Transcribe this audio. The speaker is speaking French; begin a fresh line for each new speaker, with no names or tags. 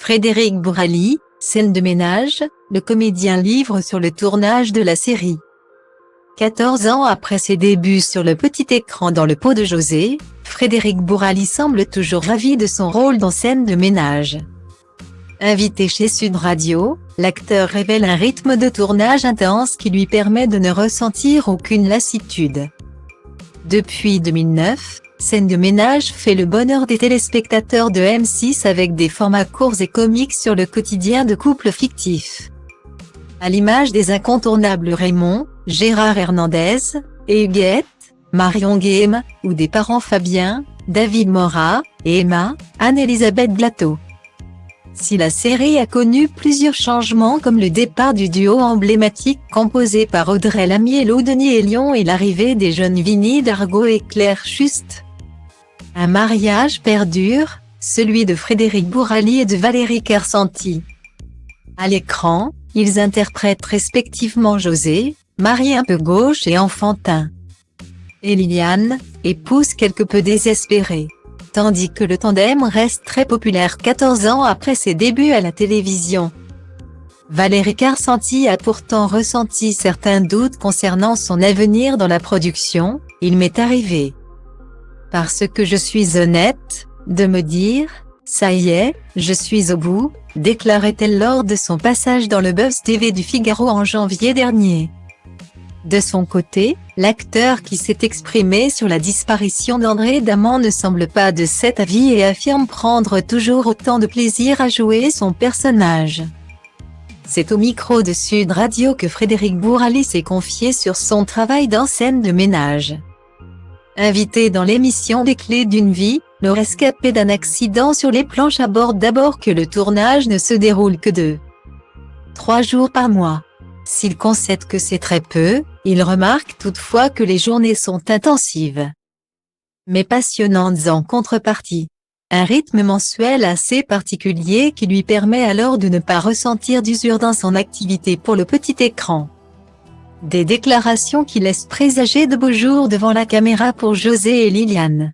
Frédéric Bourali, scène de ménage, le comédien livre sur le tournage de la série. 14 ans après ses débuts sur le petit écran dans Le Pot de José, Frédéric Bourali semble toujours ravi de son rôle dans Scène de ménage. Invité chez Sud Radio, l'acteur révèle un rythme de tournage intense qui lui permet de ne ressentir aucune lassitude. Depuis 2009, Scène de ménage fait le bonheur des téléspectateurs de M6 avec des formats courts et comiques sur le quotidien de couples fictifs. À l'image des incontournables Raymond, Gérard Hernandez et Huguette, Marion Guilhem, ou des parents Fabien, David Morat et Emma, Anne-Elisabeth Blateau. Si la série a connu plusieurs changements comme le départ du duo emblématique composé par Audrey Lamy et Laudenie Hélion et l'arrivée des jeunes Vinnie Dargaud et Claire Schust, un mariage perdure, celui de Frédéric Bourali et de Valérie Carcenti. À l'écran, ils interprètent respectivement José, mari un peu gauche et enfantin, et Liliane, épouse quelque peu désespérée. Tandis que le tandem reste très populaire 14 ans après ses débuts à la télévision. Valérie Carcenti a pourtant ressenti certains doutes concernant son avenir dans la production. « Il m'est arrivé, parce que je suis honnête, de me dire « ça y est, je suis au bout », déclarait-elle lors de son passage dans le Buzz TV du Figaro en janvier dernier. De son côté, l'acteur qui s'est exprimé sur la disparition d'André Daman ne semble pas de cet avis et affirme prendre toujours autant de plaisir à jouer son personnage. C'est au micro de Sud Radio que Frédéric Bourali s'est confié sur son travail dans Scène de ménage. Invité dans l'émission Les Clés d'une vie, le rescapé d'un accident sur les planches aborde d'abord que le tournage ne se déroule que 3 jours par mois. S'il concède que c'est très peu, il remarque toutefois que les journées sont intensives, mais passionnantes en contrepartie. Un rythme mensuel assez particulier qui lui permet alors de ne pas ressentir d'usure dans son activité pour le petit écran. Des déclarations qui laissent présager de beaux jours devant la caméra pour José et Liliane.